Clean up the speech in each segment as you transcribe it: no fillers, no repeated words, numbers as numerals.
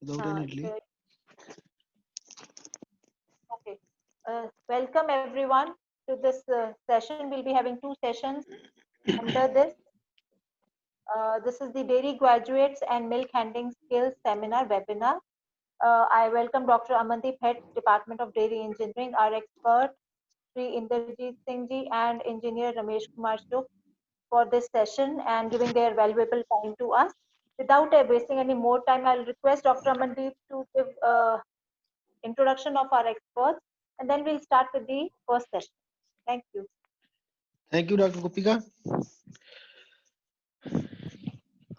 without any delay. Good. Okay. Welcome everyone to this session. We'll be having two sessions under this. This is the Dairy Graduates and Milk Handling Skills Seminar webinar. I welcome Dr. Amandeep, Head, Department of Dairy Engineering, our expert, Sri Inderjeet Singh ji, and Engineer Ramesh Kumar Chuk for this session and giving their valuable time to us. Without wasting any more time, I'll request Dr. Amandeep to give introduction of our experts, and then we'll start with the first session. Thank you. Thank you, Dr. Gopika.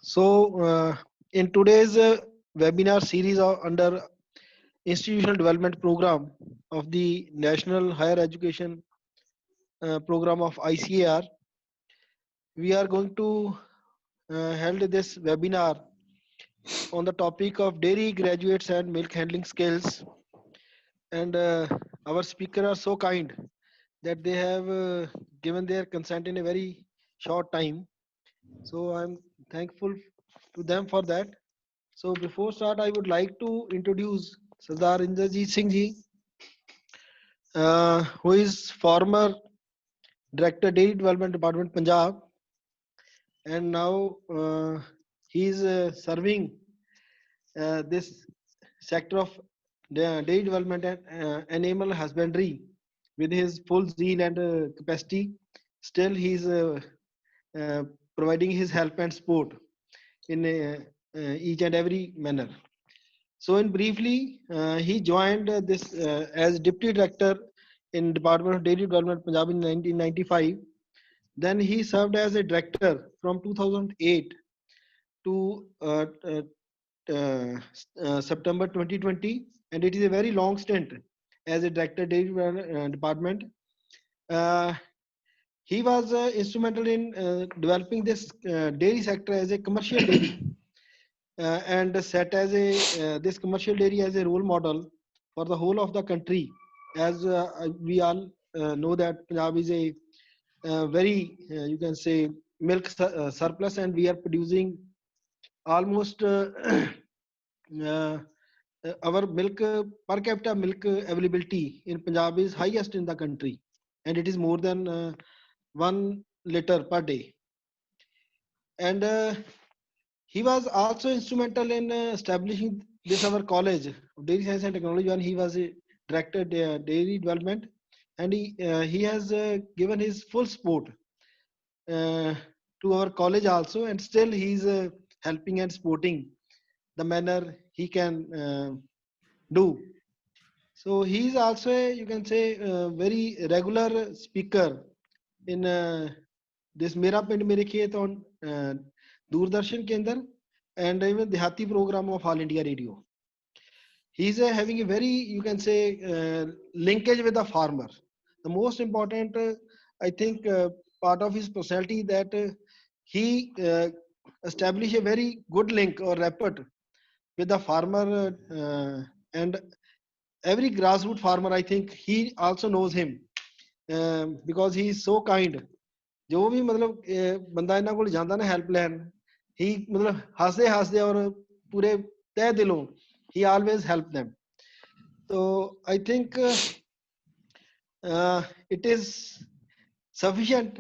So, in today's webinar series under Institutional Development Program of the National Higher Education Program of ICAR, we are going to held this webinar on the topic of dairy graduates and milk handling skills. And our speaker are so kind that they have given their consent in a very short time. So I'm thankful to them for that. So before start, I would like to introduce Sardar Inderjeet Singh ji, who is former Director Dairy Development Department Punjab, and now he is serving this sector of dairy development and animal husbandry with his full zeal and capacity. Still, he is uh, providing his help and support in each and every manner. So, in briefly, he joined this as deputy director in Department of Dairy Development Punjab in 1995. Then he served as a director from 2008 to uh, September 2020, and it is a very long stint as a director dairy department. Uh, he was instrumental in developing this dairy sector as a commercial dairy and set as a this commercial dairy as a role model for the whole of the country. As we all know that Punjab is a very you can say milk surplus, and we are producing almost uh, our milk per capita milk availability in Punjab is highest in the country, and it is more than 1 liter per day. And he was also instrumental in establishing this our college of dairy science and technology when he was a director dairy development, and he has given his full support uh, to our college also, and still he's helping and supporting the manner he can do. So he is also a, you can say very regular speaker in this Mera Pind Mere Khet on Doordarshan Kendra and even the Hati program of All India Radio. He is having a very, you can say, linkage with the farmer. The most important, I think, part of his personality that he established a very good link or rapport with the farmer and every grassroots farmer. I think he also knows him because he is so kind. ਜੋ ਵੀ ਮਤਲਬ ਬੰਦਾ ਇਹਨਾਂ ਕੋਲ ਜਾਂਦਾ ਨਾ help ਲੈਣ, ਹੀ ਮਤਲਬ ਹੱਸਦੇ ਹੱਸਦੇ ਔਰ ਪੂਰੇ ਤਹਿ ਦਿਲੋਂ he always help them. So I think it is sufficient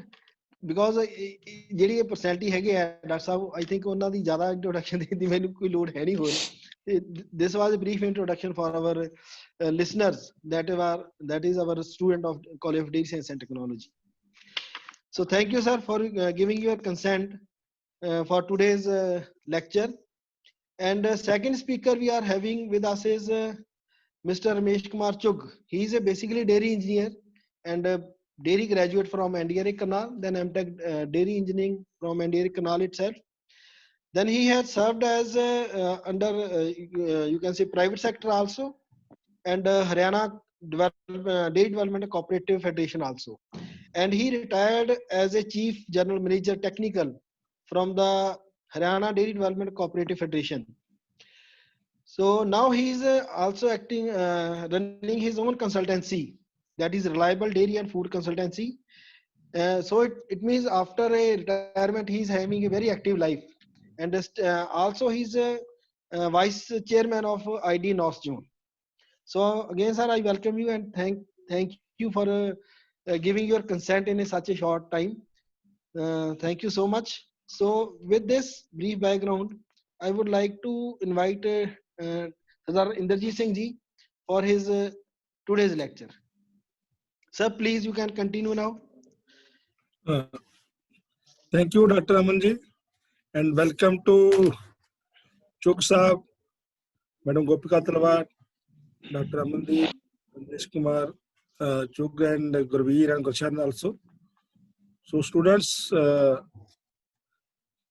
because ਜਿਹੜੀ ਇਹ ਪਰਸਨੈਲਿਟੀ ਹੈਗੇ ਆ ਡਾਕਟਰ ਸਾਹਿਬ, I think ਉਹਨਾਂ ਦੀ ਜ਼ਿਆਦਾ ਇੰਟਰੋਡਕਸ਼ਨ ਦੇਣ ਦੀ ਮੈਨੂੰ ਕੋਈ ਲੋੜ ਹੈ ਨਹੀਂ ਹੋਰ. This was a brief introduction for our listeners that is our student of College of Dairy Science and Technology. So thank you, sir, for giving your consent for today's lecture. And second speaker we are having with us is Mr. Ramesh Kumar Chugh. He is a basically dairy engineer and a dairy graduate from NDRA Karnal, then MTech dairy engineering from NDRA Karnal itself. Then he has served as under you can say private sector also, and Haryana Dairy Development Cooperative Federation also. And he retired as a chief general manager technical from the Haryana Dairy Development Cooperative Federation. So now he is also acting, running his own consultancy, that is Reliable Dairy and Food Consultancy. So it means after a retirement, he is having a very active life. And also he's Vice Chairman of ID North Zone. So again, sir, I welcome you and thank you for giving your consent in such a short time. Thank you so much. So with this brief background, I would like to invite Sardar Inderjit Singh ji for his today's lecture. Sir, please, you can continue now. Thank you, Dr. Amanji, and welcome to Chugh Saab, Madam Gopika Talwar, Dr. Amandeep, Ramesh Kumar, Chugh and Gurveer and Gulshan also. So students,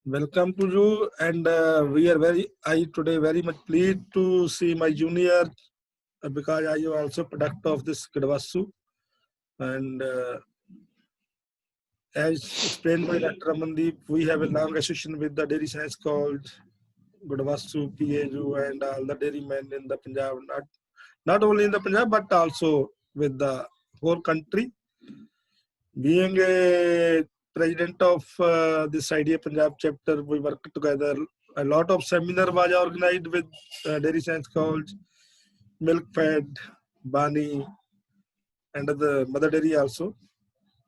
welcome to you, and we are today very much pleased to see my junior because I am also product of this Gadwasu, and as explained by Dr. Amandeep, we have a long association with the dairy science called Gadwasu, PAU, and all the dairymen in the Punjab, not only in the Punjab but also with the whole country. Being a president of this IDA Punjab chapter, we work together. A lot of seminar was organized with dairy science college, Milk Fed, Bani, and the mother dairy also.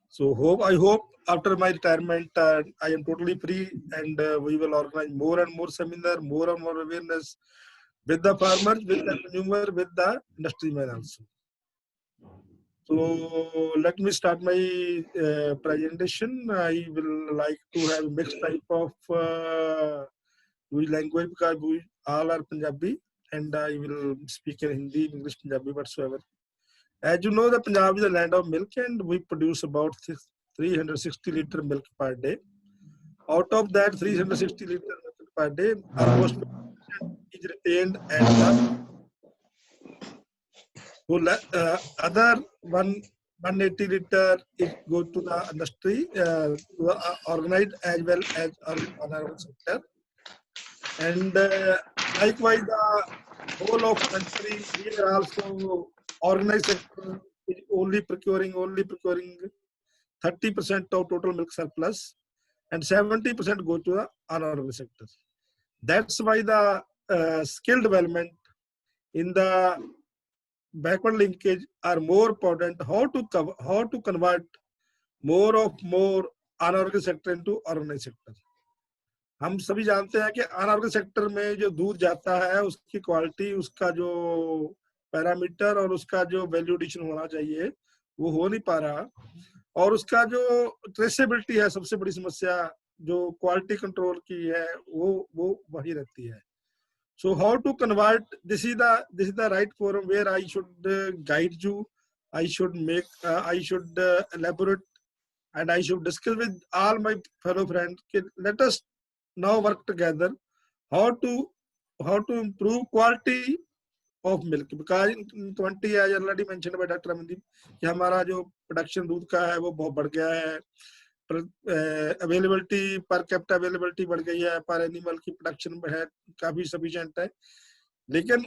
So I hope after my retirement, I am totally free, and we will organize more and more seminar, more and more awareness with the farmers, with the consumer, with the industryman also. So let me start my presentation. I will like to have mixed type of language because we all are Punjabi, and I will speak in Hindi, English, Punjabi, whatsoever. As you know, the Punjab is the land of milk, and we produce about 360 liter milk per day. Out of that 360 liter milk per day, almost is retained and other 180 liter is go to the industry, organized as well as honorable sector. And likewise, the whole of country, we are also organized sector is only procuring 30% of total milk surplus, and 70% go to the honorable sector. That's why the skill development in the backward linkage are more important. How to convert more unorganized sector into organized sector. हम सभी जानते हैं कि unorganised sector में जो दूध जाता है उसकी क्वालिटी, उसका जो पैरामीटर और उसका जो वैल्यू एडिशन होना चाहिए वो हो नहीं पा रहा, और उसका जो ट्रेसेबिलिटी है सबसे बड़ी समस्या जो क्वालिटी कंट्रोल की है वो वही रहती है. So how to convert, this is the right forum where I should guide you, I should elaborate, and I should discuss with all my fellow friends. Let us now work together how to improve quality of milk, because in 20 as already mentioned by Dr. Amandeep कि हमारा जो production दूध का है वो बहुत बढ़ गया है, अवेलेबिलिटी पर कैपिटा अवेलेबिलिटी बढ़ गई है, पर एनिमल की प्रोडक्शन है काफी सफिशिएंट है, लेकिन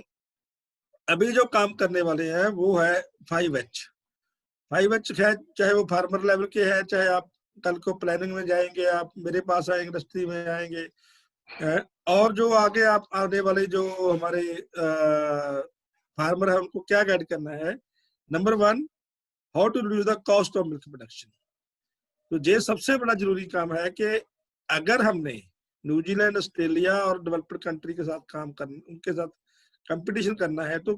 अभी जो काम करने वाले हैं वो है 5H है, चाहे वो फार्मर लेवल के है, चाहे आप कल को प्लानिंग में जाएंगे, आप मेरे पास आएंगे, इंडस्ट्री में आएंगे, और जो आगे आप आने वाले जो हमारे फार्मर है उनको क्या गाइड करना है. Number 1, how to reduce the cost of milk production. तो ये सबसे बड़ा जरूरी काम है कि अगर हमने न्यूजीलैंड, ऑस्ट्रेलिया और डेवलप्ड कंट्री के साथ उनके साथ कंपटीशन करना है, तो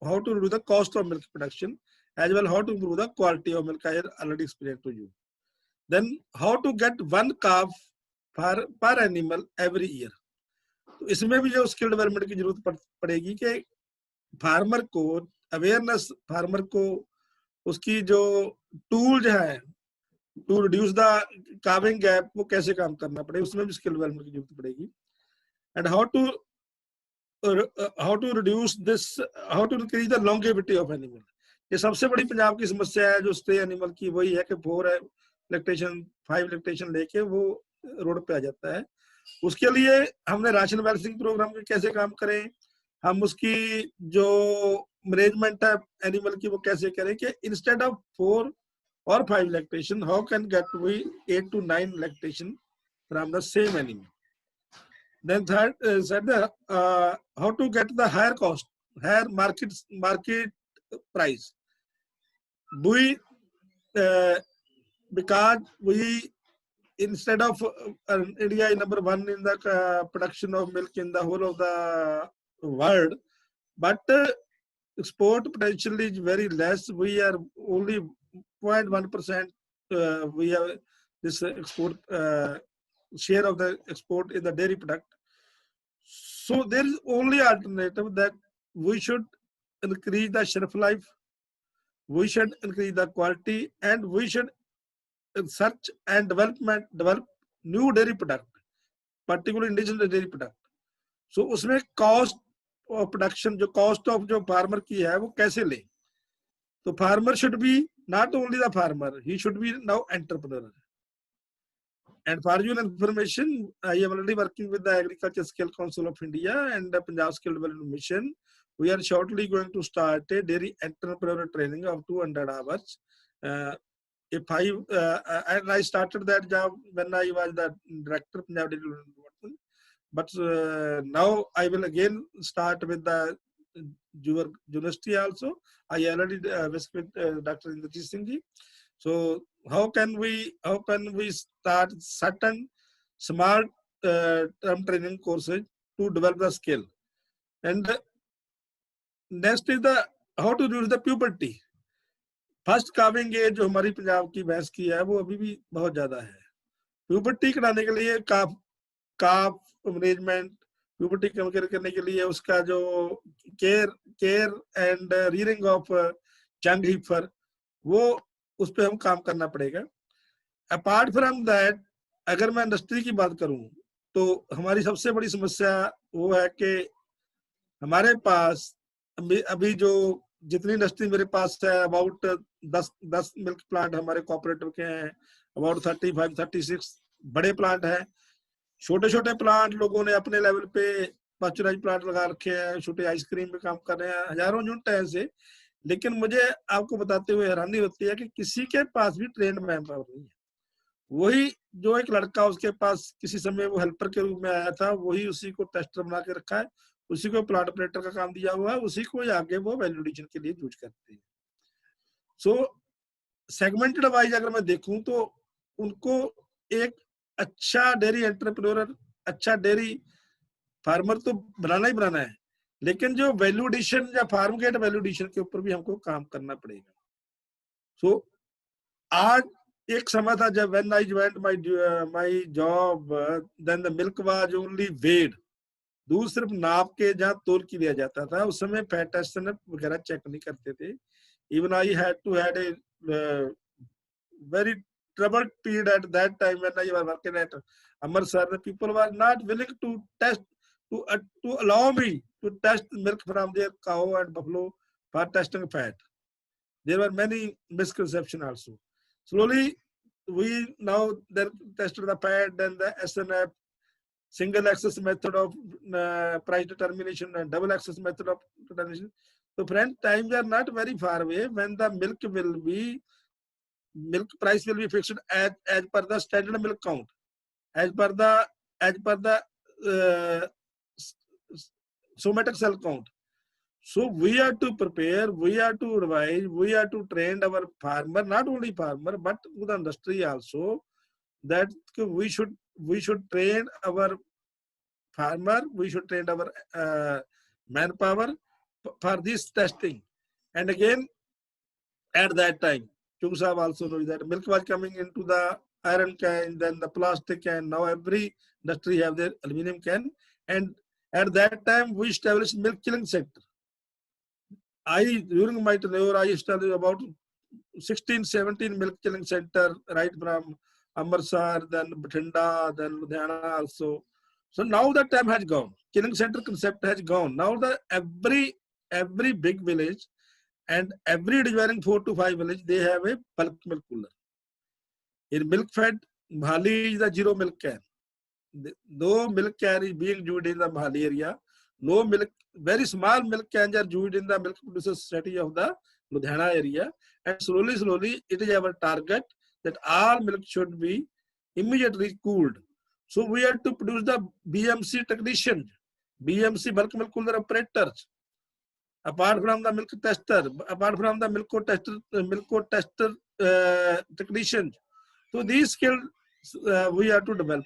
how to reduce the cost of milk production as well how to improve the quality of milk. I already explained to you. Then how to get one calf per animal every year. तो इसमें भी जो skill development की जरूरत पड़ेगी कि farmer को awareness, farmer को उसकी जो टूल है to reduce the calving gap वो कैसे काम करना पड़ेगा, उसमें भी स्किल डेवलपमेंट की जरूरत पड़ेगी. And how to reduce this, how to increase the longevity of animal. ये सबसे बड़ी पंजाब की समस्या है जो स्टे एनिमल की, वही है कि 4 लैक्टेशन 5 लैक्टेशन लेके वो रोड पे आ जाता है. उसके लिए हमने राशन बैलेंसिंग प्रोग्राम के कैसे काम करें, हम उसकी जो मैनेजमेंट है एनिमल की वो कैसे करें कि instead of 4 or 5 lactation, how can get we 8 to 9 lactation from the same animal. Then third said how to get the higher cost, higher market price. We because we, instead of India is number one in the production of milk in the whole of the world, but export potential is very less. We are only 0.1%. We have this export share of the export in the dairy product. So there is only alternative that we should increase the shelf life, we should increase the quality, and we should search and develop new dairy product, particularly indigenous dairy product. So उसमें cost of production, जो cost of जो farmer की है वो कैसे ले? तो farmer should be not only the farmer, he should be now entrepreneur. And for your information, I am already working with the Agriculture Skill Council of India and the Punjab Skill Development Mission. We are shortly going to start a dairy entrepreneur training of 200 hours. And I started that job when I was the director of Punjab Dairy Development. But now I will again start with the university also. I already was with Dr. Indrajit Singh ji. So how can we start certain small term training courses to develop the skill? And next is the how to reduce the puberty. First calving age जो हमारी पंजाब की भैंस की है वो अभी भी बहुत ज्यादा है. प्यूबर्टी कराने के लिए काफ मैनेजमेंट, प्यूबर्टी कम करने के लिए उसका जो care and rearing of young heifer, वो उस पर हम काम करना पड़ेगा. अपार्ट फ्रॉम दैट, अगर मैं इंडस्ट्री की बात करूं तो हमारी सबसे बड़ी समस्या वो है कि हमारे पास अभी जो जितनी इंडस्ट्री मेरे पास है, अबाउट 10 मिल्क प्लांट हमारे कोऑपरेटिव के हैं, अबाउट 35-36 बड़े प्लांट हैं. छोटे छोटे प्लांट लोगों ने अपने लेवल पे पास्चराइज प्लांट लगा रखे हैं, छोटे आइसक्रीम पे काम कर रहे हैं, हजारों यूनिट है ऐसे. लेकिन मुझे आपको बताते हुए हैरानी होती है कि किसी के पास भी ट्रेंड मैन पावर नहीं है. वही जो एक लड़का उसके पास किसी समय वो हेल्पर के रूप में आया था, वही उसी को टेस्टर बना के रखा है, उसी को प्लांट ऑपरेटर का काम दिया हुआ है, उसी को आगे वो वैल्यूएडिशन के लिए यूज करते हैं. सो सेगमेंटेड वाइज अगर मैं देखूं तो उनको एक अच्छा डेयरी एंटरप्रेन्योर, अच्छा डेयरी फार्मर तो बनाना ही बनाना है, लेकिन जो वैल्यूएडिशन या फार्म गेट वैल्यूएडिशन के ऊपर भी हमको काम करना पड़ेगा. सो आज एक समय था जब when I joined my job, then the milk was only weighed. दूध सिर्फ नाप के जहाँ तोल के लिया जाता था. उस समय फैट टेस्ट वगैरह चेक नहीं करते थे. Even I had to had a very troubled period at that time when I was working at Amritsar. The people were not willing to test, to allow me to test milk from their cow and buffalo for testing fat. There were many misconceptions also. Slowly we now then tested the fat, then the SNF, single axis method of price determination and double axis method of determination. So friends, times are not very far away when the milk price will be fixed as per the standard milk count, as per the somatic cell count. So we are to prepare, we are to revise, we are to train our farmer, not only farmer but the industry also, that we should train our farmer, we should train our manpower for this testing. And again, at that time, Chungsab also knows that milk was coming into the iron can, then the plastic can. Now every industry have their aluminum can. And at that time, we established milk chilling center. During my tenure, I established about 16-17 milk chilling center, right from Amritsar, then Bathinda, then Ludhiana also. So now the time has gone. Chilling center concept has gone. Now every big village and every adjoining 4 to 5 village, they have a bulk milk cooler. In milk fed, Mahali is the zero milk can. No milk can is being used in the Mahali area. No milk, very small milk cans are used in the milk producer society of the Ludhiana area. And slowly, it is our target that all milk should be immediately cooled. So we have to produce the BMC technicians, BMC bulk milk cooler operators. Apart from the milk tester, apart from the milk code tester technicians. So these skills we have to develop.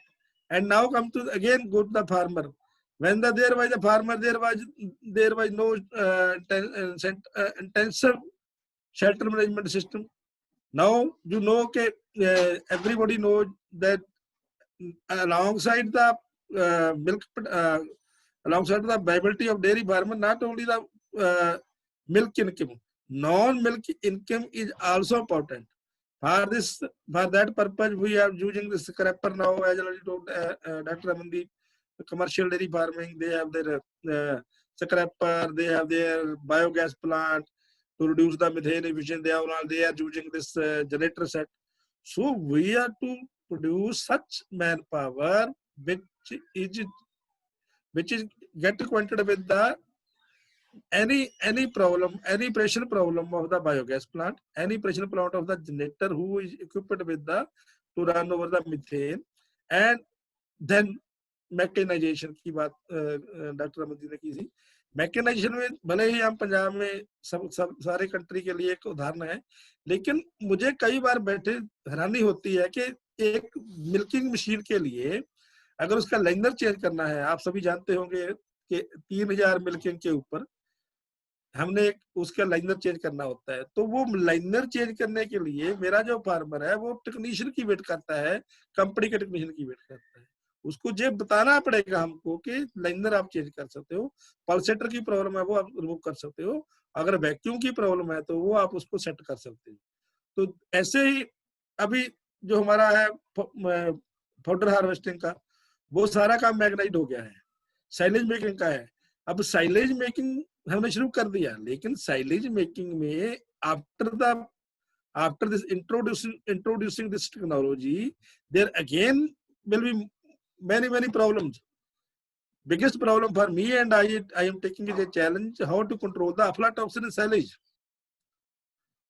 And now come to again go to the farmer. When there was a farmer, there was no intensive shelter management system. Now you know that everybody knows that alongside the milk, alongside the viability of dairy farmer, not only the milk income, non-milk income is also important. For that purpose, we are using the scraper now, as already told Dr. Amandi. Commercial dairy farming, they have their scraper, they have their biogas plant to reduce the methane emission. They are using this generator set. So we are to produce such manpower which is get acquainted with the any problem, any pressure problem of the biogas plant, any pressure plant of the generator who is equipped with the to run over the methane, and then mechanization की बात doctor अमदी ने की थी. Mechanisation में भले ही हम पंजाब में सब सारे कंट्री के लिए एक उदाहरण है, लेकिन मुझे कई बार बैठे हैरानी होती है कि एक मिल्किंग मशीन के लिए अगर उसका लाइनर चेंज करना है, आप सभी जानते होंगे कि 3000 मिल्किंग के ऊपर हमने उसका लाइनर चेंज करना होता है. तो वो लाइनर चेंज करने के लिए मेरा जो फार्मर है वो टेक्नीशियन की वेट करता है, कंपनी के टेक्नीशियन की वेट करता है. उसको ये बताना पड़ेगा हमको कि लाइनर आप चेंज कर सकते हो, पल्सेटर की प्रॉब्लम है वो आप रिमूव कर सकते हो, अगर वैक्यूम की प्रॉब्लम है तो वो आप उसको सेट कर सकते हो. तो ऐसे ही अभी जो हमारा है पाउडर हार्वेस्टिंग का, वो सारा काम मैग्नाइट हो गया है. साइलेज मेकिंग का है, अब साइलेज मेकिंग हमने शुरू कर दिया, लेकिन साइलेज मेकिंग में after this introducing this technology, there again will be many problems. Biggest problem for me, and I am taking it a challenge, how to control the aflatoxin in silage.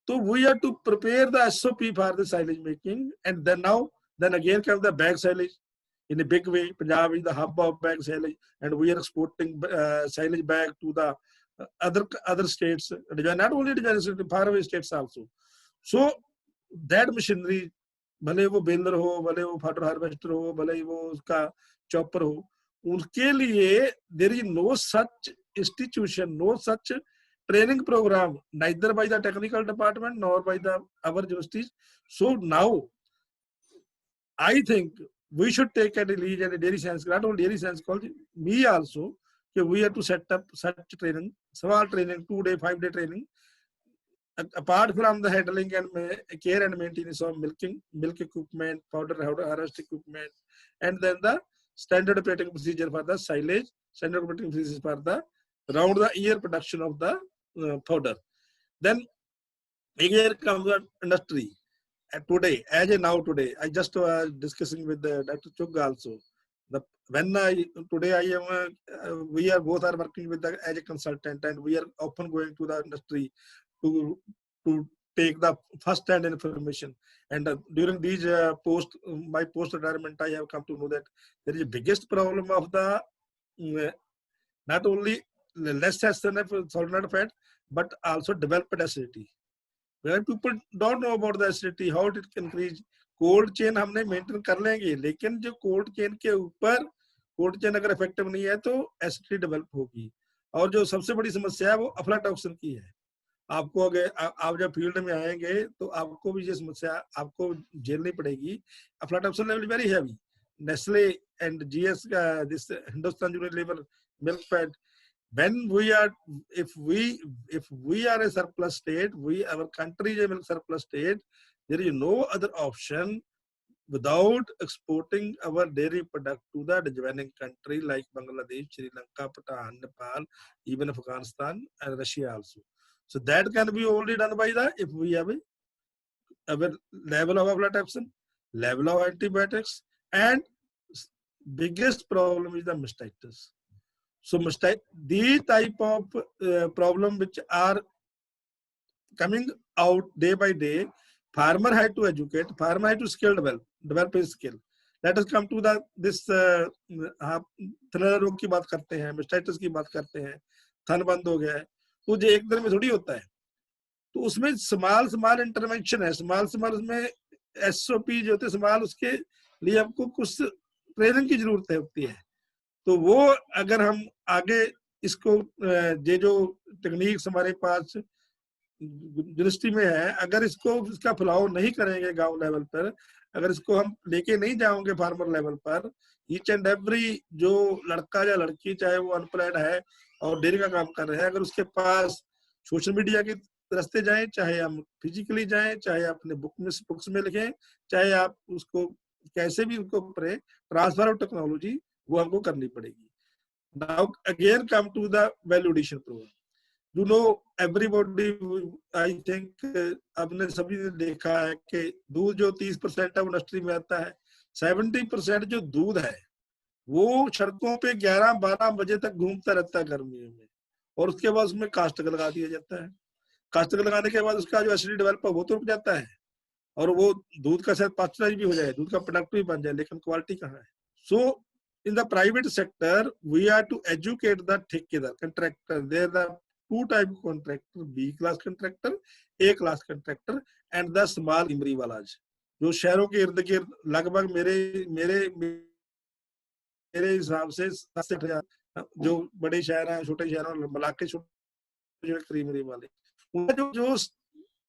So we have to prepare the SOP for the silage making, and then again comes the bag silage in a big way. Punjab is the hub of bag silage, and we are exporting silage bag to the other states, not only the faraway states also. So that machinery, भले वो baler हो, भले वो फाटर harvester हो, भले वो उसका chopper हो, उनके लिए there is no such institution, no such training program, neither by the technical department nor by our universities. So now I think we should take a lead and a dairy science, not only dairy science college, me also, we have to set up such training, small training, 2-day, 5-day training. Apart from the handling and care and maintenance of milk equipment, powder harvest equipment, and then the standard operating procedure for the silage, standard operating procedures for the round the year production of the powder. Then here comes the industry. Today, today, I just was discussing with Dr. Chugh also. We are both are working with as a consultant, and we are often going to the industry to take the first-hand information. And during these my post-retirement, I have come to know that there is a biggest problem of the not only less sustainable solid fat, but also developed acidity. Where people don't know about the acidity, how it can increase. Cold chain हमने maintain कर लेंगे, लेकिन जो cold chain के ऊपर cold chain अगर effective नहीं है तो एसिडिटी डेवलप होगी. और जो सबसे बड़ी समस्या है वो अफ्लाटॉक्सिन की है. आपको अगर आप जब फील्ड में आएंगे तो आपको भी ये समस्या आपको झेलनी पड़ेगी. Aflatoxin level very heavy. Nestle and GS का this Hindustan Unilever milk fat, when we are if we are a surplus state, our country is a milk surplus state, there is no other option without exporting our dairy product to the adjoining country like Bangladesh, Sri Lanka, Bhutan, Nepal, even Afghanistan and Russia also. So that can be only done by if we have our level of aflatoxin, level of antibiotics, and biggest problem is the mastitis. So these type of problem which are coming out day by day, farmer had to educate, farmer had to develop his skill. Let us come to the this, आप थनर रोग की बात करते हैं, mastitis की बात करते हैं, थन बंद हो गया है, तो ये एक दिन में थोड़ी होता है। तो उसमें स्मॉल स्मॉल इंटरवेंशन है, स्मॉल स्मॉल उसमें एसओपी जो होते हैं स्मॉल, उसके लिए हमको कुछ ट्रेनिंग की जरूरत होती है। तो वो अगर हम आगे इसको ये जो टेक्निक्स हमारे पास यूनिवर्सिटी में है, अगर इसको इसका फैलाव नहीं करेंगे गांव लेवल पर, अगर इसको हम लेके नहीं जाओगे फार्मर लेवल पर, ईच एंड एवरी जो लड़का या लड़की चाहे वो अनप्लॉयड है और डेयरी का काम कर रहे हैं, अगर उसके पास सोशल मीडिया के रास्ते जाएं, चाहे हम फिजिकली जाएं, चाहे अपने बुक्स में लिखें, चाहे आप उसको कैसे भी उनको करें, ट्रांसफर ऑफ टेक्नोलॉजी वो हमको करनी पड़ेगी। Now again come to the value addition program. You know everybody, I think आपने सभी ने देखा है कि दूध जो 30% है वो इंडस्ट्री में आता है, 70% जो दूध है वो सड़कों पे 11-12 बजे तक घूमता रहता है गर्मियों में, और उसके बाद उसमें कास्टक लगा दिया जाता है। कास्टक लगाने के बाद उसका जो एसिडिटी डेवलप है वो तो रुक जाता है, और वो दूध का शायद पास्चराइज भी हो जाए, दूध का प्रोडक्ट भी बन जाए, लेकिन क्वालिटी कहाँ है? सो in the private sector we are to educate the ठेकेदार contractor. There are the two type of contractor, B class contractor, A class contractor and the small इमरी वाला, जो शहरों के इर्द गिर्द लगभग मेरे मेरे मेरे हिसाब से 7-8 जो बड़े शहर हैं, छोटे शहरों मिला के छोटे क्रीमरी वाले, उनका जो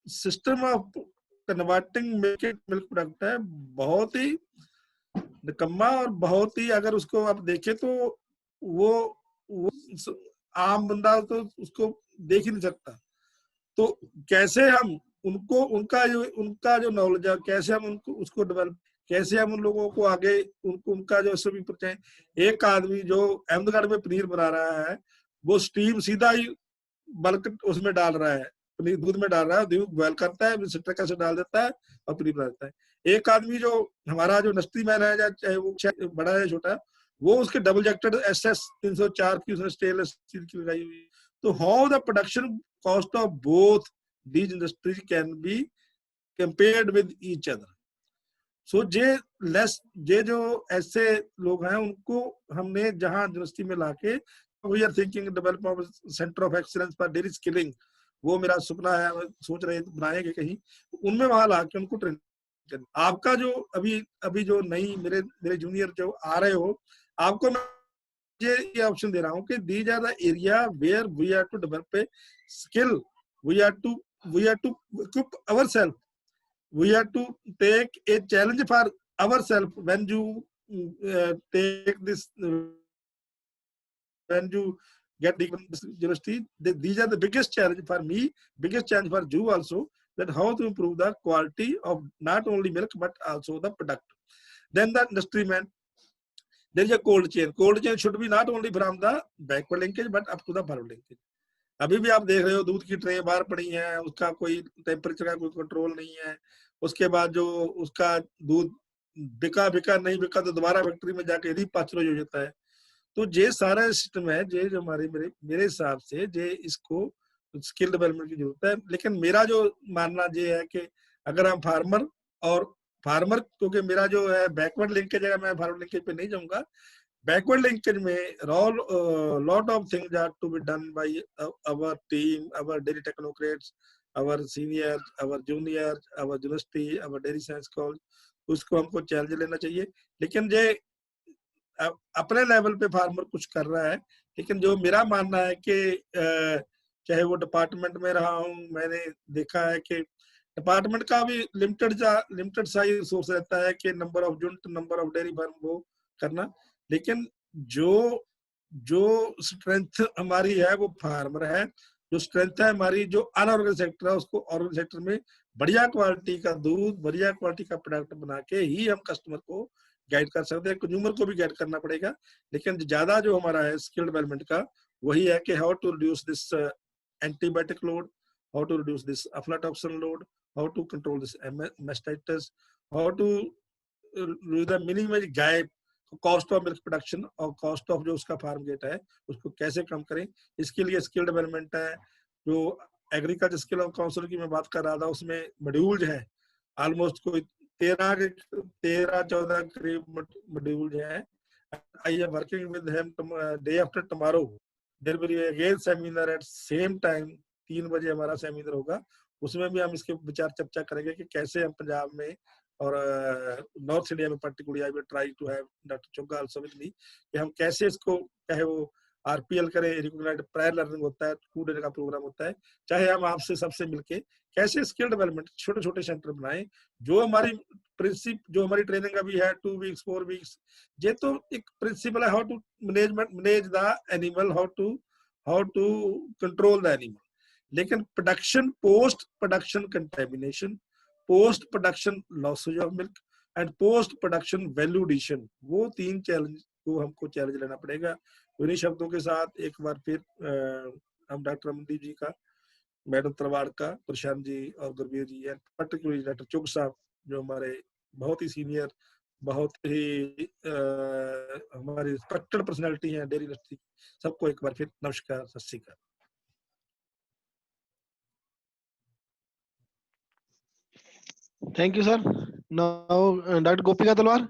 system of converting milk product है बहुत ही निकम्मा, और बहुत ही, अगर उसको आप देखें तो वो आम बंदा तो उसको देख ही नहीं सकता। तो कैसे हम उनको उनका जो नॉलेज है, कैसे हम उनको उसको डेवलप, कैसे हम उन लोगों को आगे उनका जो सभी पहुंचाएं। एक आदमी जो अहमदगढ़ में पनीर बना रहा है, वो स्टीम सीधा ही बल्क उसमें डाल रहा है, पनीर दूध में डाल रहा है, दूध बॉयल करता है, सिट्रिक एसिड डाल देता है और पनीर बना देता है। एक आदमी जो हमारा जो इंडस्ट्री मैन है, चाहे वो बड़ा है छोटा, वो उसके डबल जेक्टेड SS 304 की उसने स्टेनलेस स्टील की लगाई हुई। तो how the production cost of both these industries can be compared with each other. So ये जो ऐसे लोग हैं उनको हमने जहां यूनिवर्सिटी में लाके, we are thinking development centre of excellence for dairy skilling, वो मेरा सपना है, सोच रहे बनाएंगे कहीं, उनमें वहां लाके उनको ट्रेन। आपका जो अभी जो नई मेरे जूनियर जो आ रहे हो, आपको मैं ये ऑप्शन दे रहा हूँ कि these are the area where we are to develop a skill, we are to equip ourselves, we have to take a challenge for ourselves. When you take this, when you get this university, these are the biggest challenge for me, biggest challenge for you also, that how to improve the quality of not only milk but also the product. Then the industry man, there is a cold chain should be not only from the backward linkage but up to the forward linkage. अभी भी आप देख रहे हो दूध की tray बाहर पड़ी है, उसका कोई टेम्परेचर का कोई कंट्रोल नहीं है, उसके बाद जो उसका दूध बिका नहीं बिका तो दोबारा फैक्ट्री में जाके यदि पाचराइज हो जाता है। तो ये सारा सिस्टम है जे जो हमारे मेरे हिसाब से जे इसको स्किल डेवलपमेंट की जरूरत है। लेकिन मेरा जो मानना ये है कि अगर हम फार्मर क्योंकि मेरा जो है बैकवर्ड लिंकेज है, मैं फॉरवर्ड लिंकेज पे नहीं जाऊंगा, backward linkage में lot of things are to be done by our team, our dairy technocrats, our seniors, our juniors, our university, our dairy science college, उसको हमको चैलेंज लेना चाहिए। लेकिन ये अपने लेवल पे फार्मर कुछ कर रहा है, लेकिन जो मेरा मानना है कि चाहे वो डिपार्टमेंट में रहा हूँ, मैंने देखा है कि डिपार्टमेंट का भी लिमिटेड सा ही रिसोर्स रहता है कि number of unit, number of dairy farm वो करना। लेकिन जो स्ट्रेंथ हमारी है वो फार्मर है, जो स्ट्रेंथ है हमारी जो अनऑर्गेनाइज्ड सेक्टर है, उसको ऑर्गेनाइज्ड सेक्टर में बढ़िया क्वालिटी का दूध, बढ़िया क्वालिटी का प्रोडक्ट बना के ही हम कस्टमर को गाइड कर सकते हैं। कंज्यूमर को भी गाइड करना पड़ेगा, लेकिन ज्यादा जो हमारा है स्किल डेवलपमेंट का वही है कि how to reduce this antibiotic load, how to reduce this aflatoxin load, how to control this mastitis, how to minimize gap cost of milk production और कॉस्ट ऑफ जो उसका फार्म गेट है उसको कैसे कम करें। इसके लिए स्किल डेवलपमेंट है, जो एग्रीकल्चर स्किल काउंसिल की मैं बात कर रहा था, उसमें मॉड्यूल है ऑलमोस्ट कोई 13-14 करीब मॉड्यूल हैं. I am working with him day after tomorrow. There will be again seminar at same time. 3 बजे हमारा सेमिनार होगा. उसमें भी हम इसके विचार चर्चा करेंगे कि कैसे हम पंजाब में और नॉर्थ इंडिया में particularly I will try to have doctor Choga also with me कि हम कैसे इसको, चाहे वो आरपीएल करें, रिकॉग्नाइज्ड प्रायर लर्निंग होता है, 2 डे का प्रोग्राम होता है, चाहे हम आपसे सबसे मिलके कैसे स्किल डेवलपमेंट छोटे छोटे सेंटर बनाएं. जो हमारी जो हमारी ट्रेनिंग अभी है 2 वीक्स 4 वीक्स, ये तो एक प्रिंसिपल है how to manage the animal, how to control the animal. लेकिन production, post production contamination, post production losses of milk and post production value addition, वो 3 चैलेंज को हमको चैलेंज लेना पड़ेगा. उन्हीं शब्दों के साथ एक बार फिर हम डॉक्टर अमनदीप जी का, मैडम तलवाड़ का, प्रशांत जी और गुरबीर जी एंड पर्टिकुलरली डॉक्टर चुग साहब जो हमारे बहुत ही सीनियर, बहुत ही हमारी रिस्पेक्टेड पर्सनैलिटी हैं डेयरी इंडस्ट्री, सबको एक बार फिर नमस्कार, सत श्री अकाल. Thank you, sir. Now, Dr. Gopika Talwar.